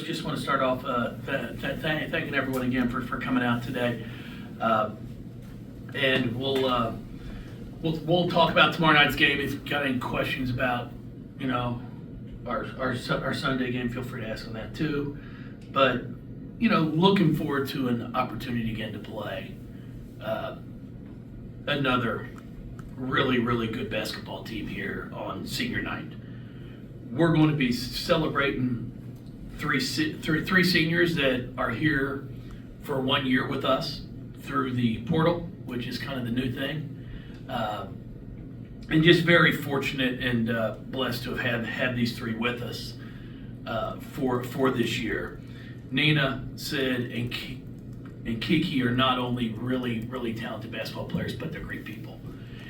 just want to start off thanking everyone again for coming out today. And we'll talk about tomorrow night's game. If you've got any questions about, our Sunday game, feel free to ask on that too. But, looking forward to an opportunity again to play another really, really good basketball team here on senior night. We're going to be celebrating three seniors that are here for 1 year with us through the portal, which is kind of the new thing. And just very fortunate and blessed to have had these three with us for this year. Nina, Sid, and Kiki are not only really, really talented basketball players, but they're great people.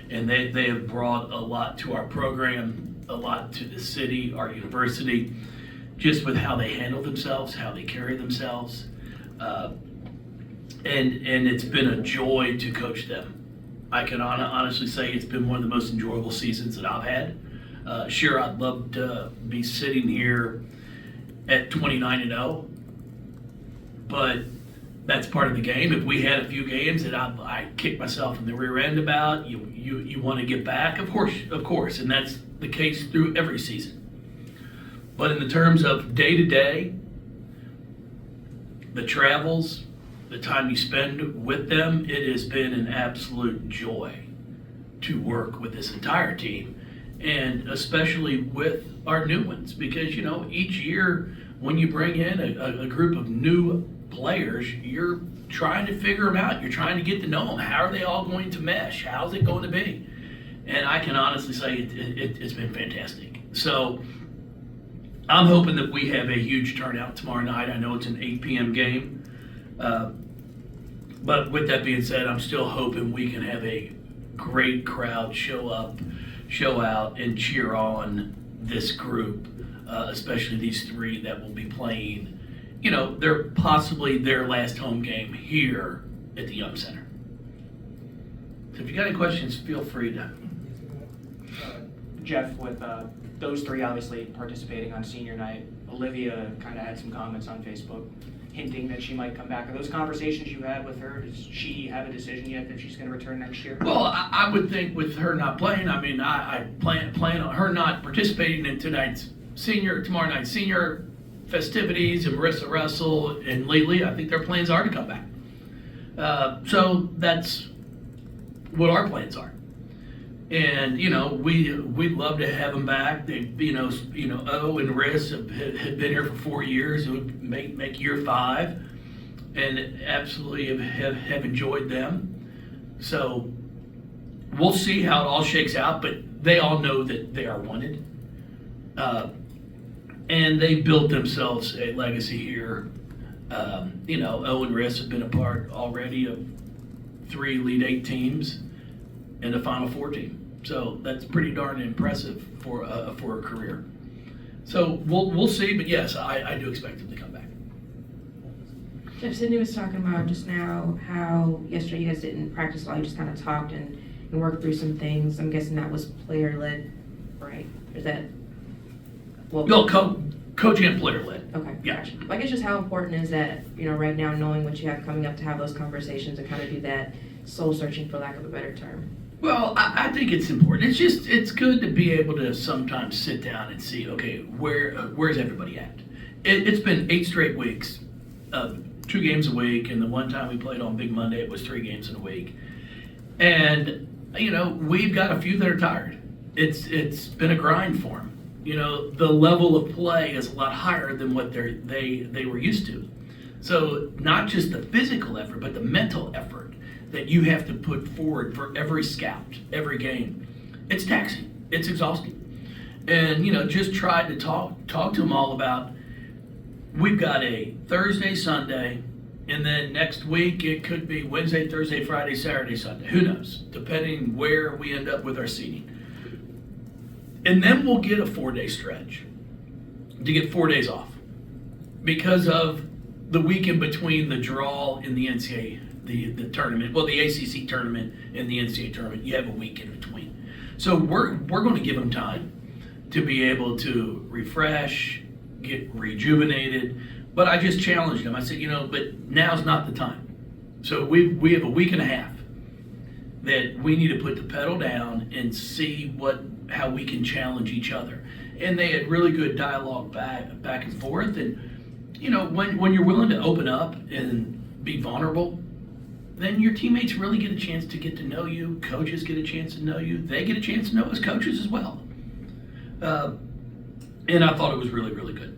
And they have brought a lot to our program, a lot to the city, our university, just with how they handle themselves, how they carry themselves. And it's been a joy to coach them. I can honestly say it's been one of the most enjoyable seasons that I've had. Sure, I'd love to be sitting here at 29-0, but that's part of the game. If we had a few games that I kicked myself in the rear end about, you want to get back, of course, and that's the case through every season. But in the terms of day-to-day, the travels, the time you spend with them, it has been an absolute joy to work with this entire team, and especially with our new ones, because each year when you bring in a group of new players, you're trying to figure them out. You're trying to get to know them. How are they all going to mesh? How's it going to be? And I can honestly say it's been fantastic. So I'm hoping that we have a huge turnout tomorrow night. I know it's an 8 p.m. game. But with that being said, I'm still hoping we can have a great crowd show up, show out, and cheer on this group, especially these three that will be playing, they're possibly their last home game here at the Young Center. So if you got any questions, feel free to. Jeff, with those three obviously participating on senior night, Olivia kind of had some comments on Facebook hinting that she might come back. Are those conversations you had with her? Does she have a decision yet that she's going to return next year? Well, I would think with her not playing, I plan on her not participating in tomorrow night's senior festivities, and Marissa Russell and Lely. I think their plans are to come back. So that's what our plans are. And we'd love to have them back. They, O and Riss have been here for 4 years. It would make year 5, and absolutely have enjoyed them. So we'll see how it all shakes out. But they all know that they are wanted, and they built themselves a legacy here. O and Riss have been a part already of 3 Elite 8 teams and a Final Four team. So that's pretty darn impressive for a career. So we'll see, but yes, I do expect him to come back. Jeff, Sydney was talking about just now how yesterday you guys didn't practice a lot, you just kind of talked and worked through some things. I'm guessing that was player-led, right? Or is that... No, coach and player-led. Okay, yeah. Gotcha. I guess just how important is that, right now, knowing what you have coming up, to have those conversations and kind of do that soul-searching, for lack of a better term? Well, I think it's important. It's good to be able to sometimes sit down and see, okay, where's everybody at? It's been 8 straight weeks, 2 games a week, and the one time we played on Big Monday, it was 3 games in a week. And, we've got a few that are tired. It's been a grind for them. The level of play is a lot higher than what they were used to. So not just the physical effort, but the mental effort that you have to put forward for every scout, every game. It's taxing. It's exhausting. And, just try to talk to them all about, we've got a Thursday, Sunday, and then next week it could be Wednesday, Thursday, Friday, Saturday, Sunday. Who knows? Depending where we end up with our seating. And then we'll get a 4-day stretch to get 4 days off because of the week in between the draw in the NCAA, the tournament, the ACC tournament and the NCAA tournament. You have a week in between. So we're going to give them time to be able to refresh, get rejuvenated, But I just challenged him. I said, but now's not the time. So we have a week and a half that we need to put the pedal down and see how we can challenge each other. And they had really good dialogue back and forth. And when you're willing to open up and be vulnerable, then your teammates really get a chance to get to know you. Coaches get a chance to know you. They get a chance to know us coaches as well. And I thought it was really, really good.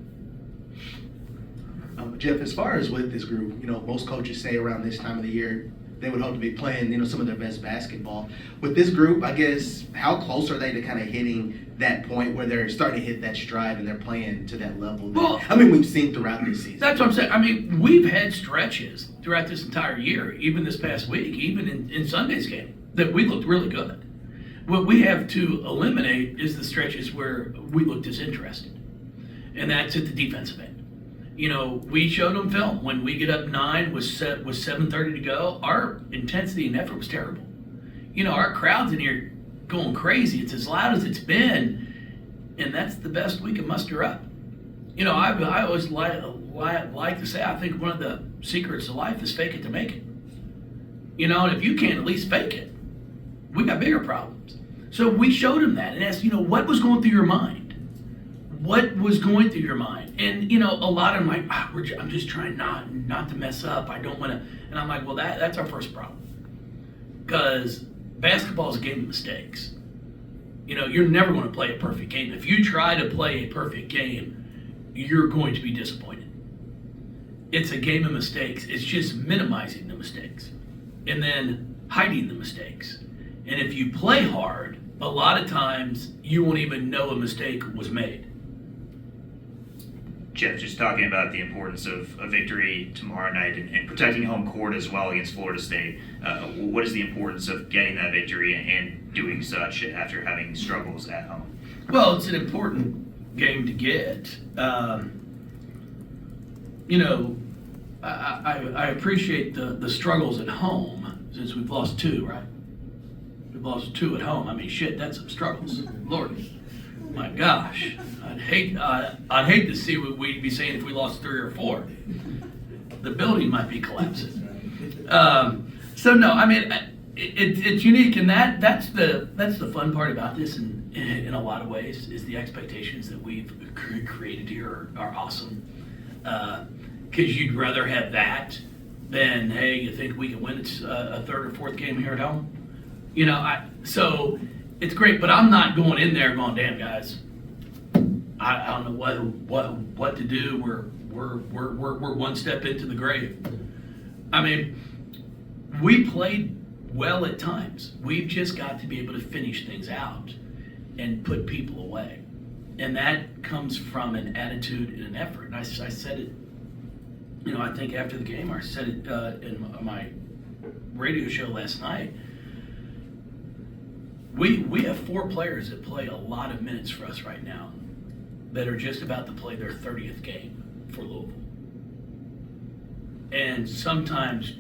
Jeff, as far as with this group, most coaches say around this time of the year they would hope to be playing, some of their best basketball. With this group, I guess, how close are they to kind of hitting that point where they're starting to hit that stride and they're playing to that level we've seen throughout this season? That's what I'm saying. We've had stretches throughout this entire year, even this past week, even in Sunday's game, that we looked really good. What we have to eliminate is the stretches where we look disinterested, and that's at the defensive end. We showed them film. When we get up 9 with 7:30 to go, our intensity and effort was terrible. Our crowd's in here going crazy. It's as loud as it's been, and that's the best we can muster up. I always like to say, I think one of the secrets of life is fake it to make it. And if you can't at least fake it, we got bigger problems. So we showed them that and asked, what was going through your mind? What was going through your mind? And a lot of them like, I'm just trying not to mess up. I don't want to. And I'm like, well, that's our first problem, because basketball is a game of mistakes. You're never going to play a perfect game. If you try to play a perfect game, you're going to be disappointed. It's a game of mistakes. It's just minimizing the mistakes and then hiding the mistakes. And if you play hard, a lot of times you won't even know a mistake was made. Jeff, just talking about the importance of a victory tomorrow night and protecting home court as well against Florida State. What is the importance of getting that victory and doing such after having struggles at home? Well, it's an important game to get. I appreciate the struggles at home, since we've lost 2, right? We've lost 2 at home. That's some struggles. Lord, my gosh, I'd hate to see what we'd be saying if we lost 3 or 4. The building might be collapsing. So no, it's unique, and that's the fun part about this. In a lot of ways, is the expectations that we've created here are awesome. Because you'd rather have that than, hey, you think we can win a 3rd or 4th game here at home? So it's great, but I'm not going in there going, damn guys, I don't know what to do. We're one step into the grave. We played well at times. We've just got to be able to finish things out and put people away, and that comes from an attitude and an effort. And I said it. I think after the game, I said it in my radio show last night. We have 4 players that play a lot of minutes for us right now that are just about to play their 30th game for Louisville. And sometimes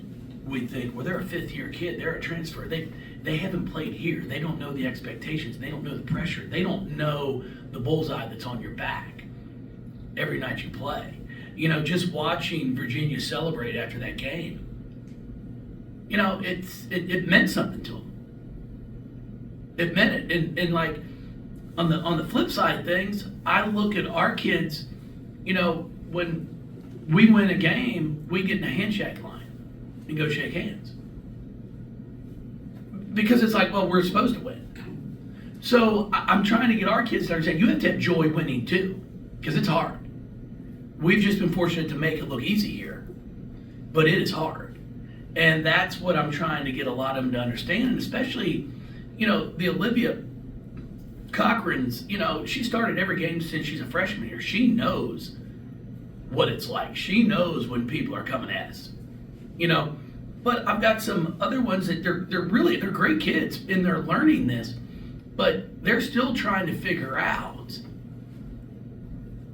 we think, well, they're a 5th-year kid, they're a transfer. They haven't played here. They don't know the expectations. They don't know the pressure. They don't know the bullseye that's on your back every night you play. Just watching Virginia celebrate after that game, it meant something to them. It meant it. And like on the flip side of things, I look at our kids, when we win a game, we get in a handshake line and go shake hands. Because it's like, well, we're supposed to win. So I'm trying to get our kids to understand you have to have joy winning too, because it's hard. We've just been fortunate to make it look easy here, but it is hard. And that's what I'm trying to get a lot of them to understand, and especially, the Olivia Cochran's, she started every game since she's a freshman here. She knows what it's like. She knows when people are coming at us, But I've got some other ones that they're great kids and they're learning this, but they're still trying to figure out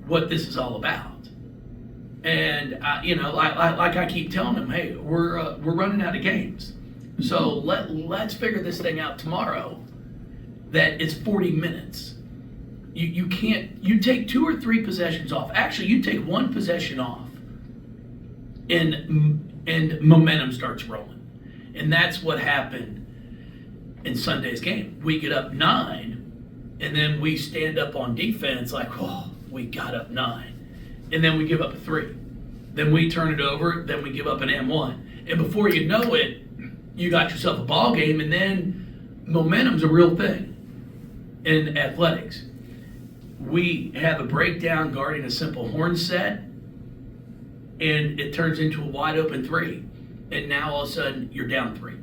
what this is all about. And like I keep telling them, hey, we're running out of games, so let's figure this thing out tomorrow. That it's 40 minutes. You take 2 or 3 possessions off. Actually, you take 1 possession off and momentum starts rolling. And that's what happened in Sunday's game. We get up 9, and then we stand up on defense like, oh, we got up 9. And then we give up a 3. Then we turn it over, then we give up an M1. And before you know it, you got yourself a ball game, and then momentum's a real thing in athletics. We have a breakdown guarding a simple horn set, and it turns into a wide open 3. And now all of a sudden you're down 3.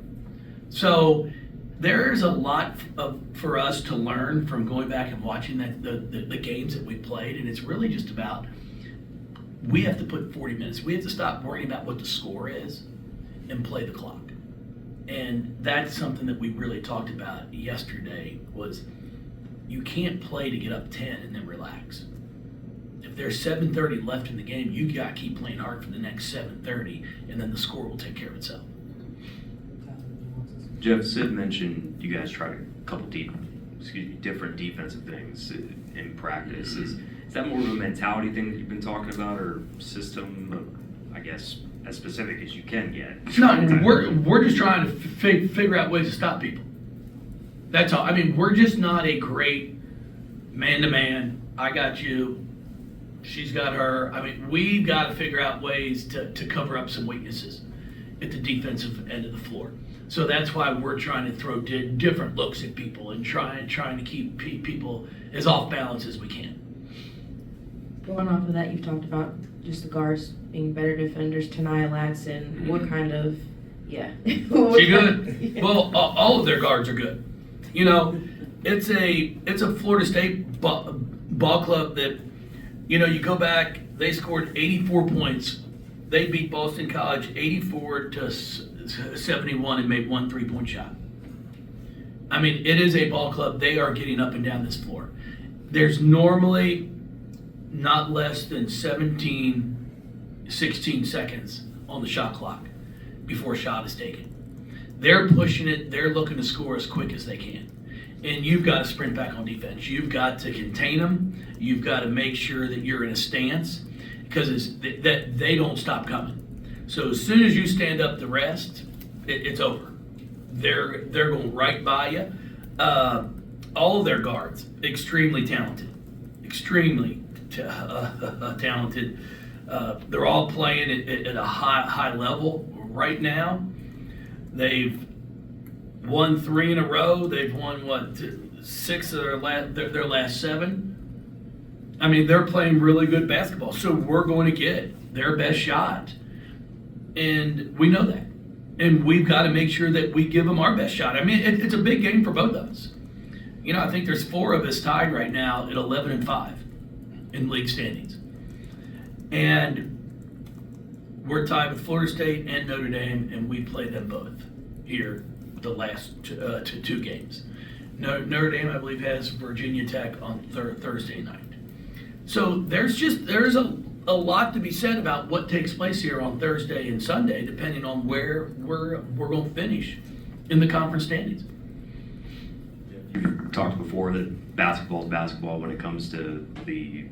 So there's a lot for us to learn from going back and watching the games that we played, and it's really just about, we have to put 40 minutes. We have to stop worrying about what the score is and play the clock. And that's something that we really talked about yesterday was you can't play to get up 10 and then relax. If there's 7:30 left in the game, you got to keep playing hard for the next 7:30, and then the score will take care of itself. Jeff, Sid mentioned you guys tried a couple different defensive things in practice. Is that more of a mentality thing that you've been talking about, or system, I guess, as specific as you can get? No, we're just trying to figure out ways to stop people. That's all. I mean, we're just not a great man-to-man, I got you, she's got her. I mean, we've got to figure out ways to cover up some weaknesses at the defensive end of the floor. So that's why we're trying to throw different looks at people and trying to keep people as off balance as we can. Going off of that, you've talked about just the guards being better defenders. Tanaya Latson, what kind of, yeah. She good? Yeah. Well, all of their guards are good. You know, it's a Florida State ball club that, you know, you go back, they scored 84 points. They beat Boston College 84-71 and made 1 3-point shot. I mean, it is a ball club. They are getting up and down this floor. There's normally not less than 16 seconds on the shot clock before a shot is taken. They're pushing it. They're looking to score as quick as they can. And you've got to sprint back on defense. You've got to contain them. You've got to make sure that you're in a stance because that they don't stop coming. So as soon as you stand up the rest, it's over. They're going right by you. All of their guards, extremely talented. Extremely talented. They're all playing at a high level right now. They've won 3 in a row. They've won 6 of their last 7. I mean, they're playing really good basketball. So we're going to get their best shot, and we know that. And we've got to make sure that we give them our best shot. I mean, it's a big game for both of us. You know, I think there's 4 of us tied right now at 11-5 in league standings. And we're tied with Florida State and Notre Dame, and we play them both here the last 2 games. Notre Dame, I believe, has Virginia Tech on Thursday night. So there's a lot to be said about what takes place here on Thursday and Sunday, depending on where we're going to finish in the conference standings. You've talked before that basketball is basketball when it comes to the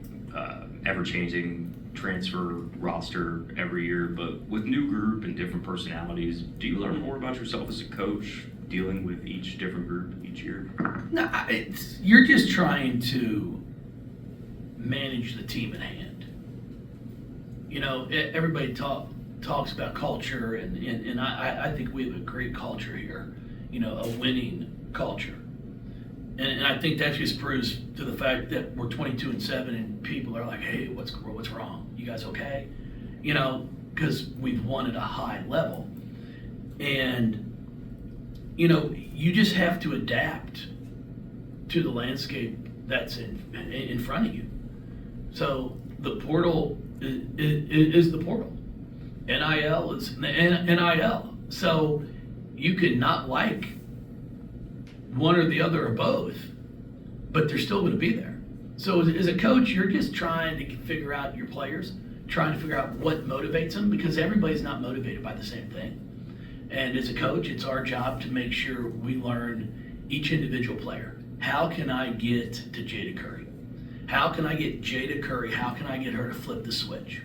ever-changing transfer roster every year, but with new group and different personalities, do you learn more about yourself as a coach dealing with each different group each year? No, you're just trying to manage the team at hand. You know, everybody talks about culture, and I think we have a great culture here, you know, a winning culture. And I think that just proves to the fact that we're 22-7 and people are like, hey, what's wrong? You guys okay? You know, because we've won at a high level. And, you know, you just have to adapt to the landscape that's in front of you. So the portal is the portal. NIL is NIL. So you can not like one or the other or both, but they're still going to be there. So as a coach, you're just trying to figure out your players, trying to figure out what motivates them, because everybody's not motivated by the same thing. And as a coach, it's our job to make sure we learn each individual player. How can I get to Jada Curry? How can I get Jada Curry? How can I get her to flip the switch?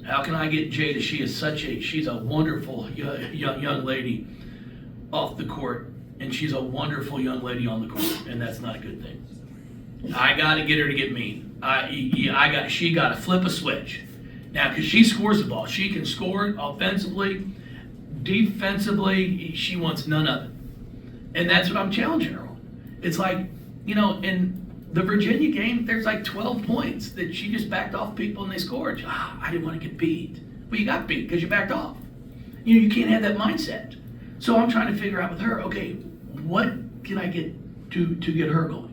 How can I get Jada? She's a wonderful young lady off the court, and she's a wonderful young lady on the court, and that's not a good thing. I got to get her to get mean. She got to flip a switch. Now, because she scores the ball. She can score it offensively, defensively. She wants none of it. And that's what I'm challenging her on. It's like, in the Virginia game, there's like 12 points that she just backed off people and they scored. I didn't want to get beat. Well, you got beat because you backed off. You can't have that mindset. So I'm trying to figure out with her, okay, what can I get to get her going?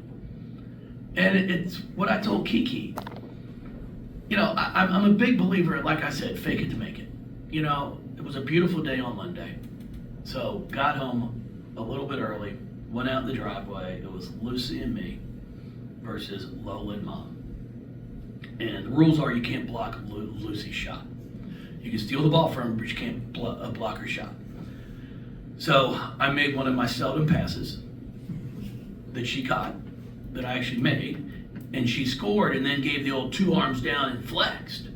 And it's what I told Kiki. I'm a big believer, like I said, fake it to make it. It was a beautiful day on Monday. So got home a little bit early, went out in the driveway. It was Lucy and me versus Lola and Mom. And the rules are you can't block Lucy's shot. You can steal the ball from her, but you can't block her shot. So I made one of my seldom passes that she caught, that I actually made, and she scored and then gave the old 2 arms down and flexed.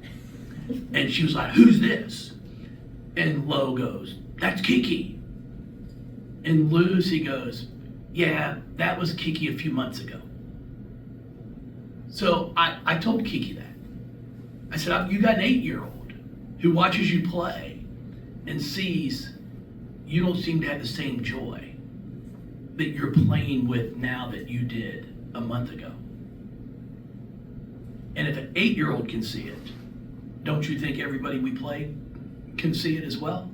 And she was like, "Who's this?" And Lo goes, "That's Kiki." And Lucy goes, "Yeah, that was Kiki a few months ago." So I told Kiki that. I said, "You got an 8-year-old who watches you play and sees you don't seem to have the same joy that you're playing with now that you did a month ago. And if an 8-year-old can see it, don't you think everybody we play can see it as well?"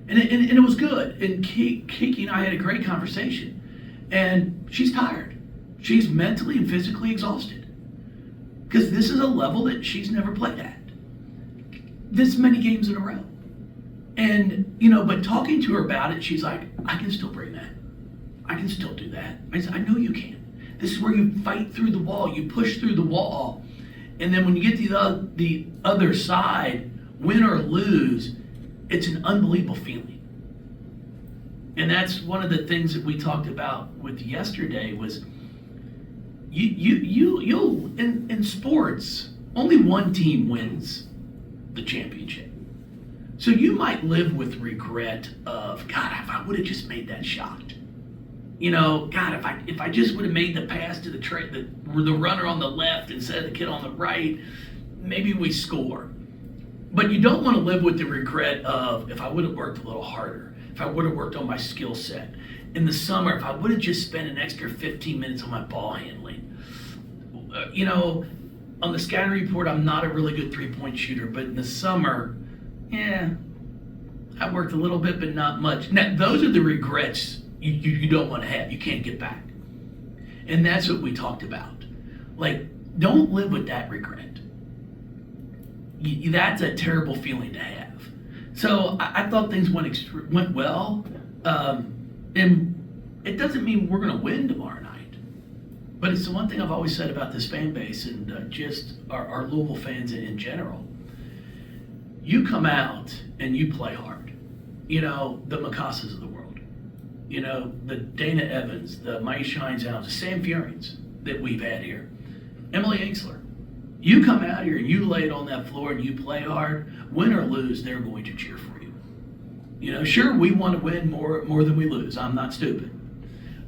And it was good. And Kiki and I had a great conversation. And she's tired. She's mentally and physically exhausted. Because this is a level that she's never played at. This many games in a row. And, but talking to her about it, she's like, "I can still bring that. I can still do that." I said, "I know you can. This is where you fight through the wall. You push through the wall. And then when you get to the other side, win or lose, it's an unbelievable feeling." And that's one of the things that we talked about with yesterday was you'll in sports, only one team wins the championship. So you might live with regret of, God, if I would have just made that shot. God, if I just would have made the pass to the runner on the left instead of the kid on the right, maybe we score. But you don't want to live with the regret of, if I would have worked a little harder, if I would have worked on my skill set. In the summer, if I would have just spent an extra 15 minutes on my ball handling. On the scouting report, I'm not a really good 3-point shooter, but in the summer, I worked a little bit, but not much. Now, those are the regrets you don't want to have. You can't get back. And that's what we talked about. Like, don't live with that regret. That's a terrible feeling to have. So I thought things went well. And it doesn't mean we're going to win tomorrow night. But it's the one thing I've always said about this fan base and just our Louisville fans in general. You come out and you play hard. The Micasas of the world. The Dana Evans, the Mike Shinesouts, the Sam Furings that we've had here. Emily Ainsler. You come out here and you lay it on that floor and you play hard, win or lose, they're going to cheer for you. Sure, we want to win more than we lose. I'm not stupid.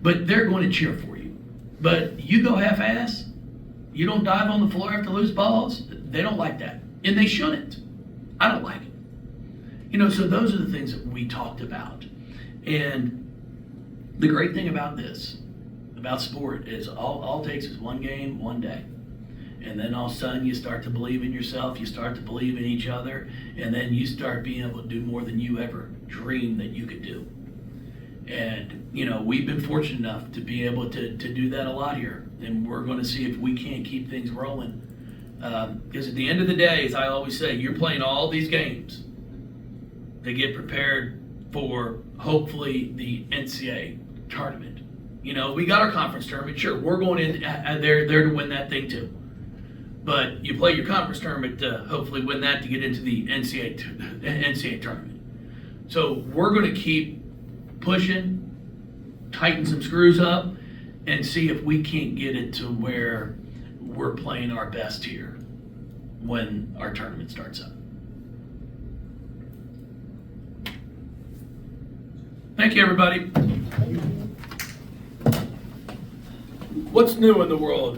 But they're going to cheer for you. But you go half-ass, you don't dive on the floor after loose balls, they don't like that. And they shouldn't. I don't like it. So those are the things that we talked about. And the great thing about this, about sport, is all it takes is one game, one day. And then all of a sudden you start to believe in yourself, you start to believe in each other, and then you start being able to do more than you ever dreamed that you could do. And, we've been fortunate enough to be able to do that a lot here. And we're going to see if we can't keep things rolling. Because at the end of the day, as I always say, you're playing all these games to get prepared for, hopefully, the NCAA tournament. We got our conference tournament. Sure, we're going in there to win that thing too. But you play your conference tournament to hopefully win that to get into the NCAA tournament. So we're going to keep pushing, tighten some screws up, and see if we can't get it to where we're playing our best here when our tournament starts up. Thank you, everybody. What's new in the world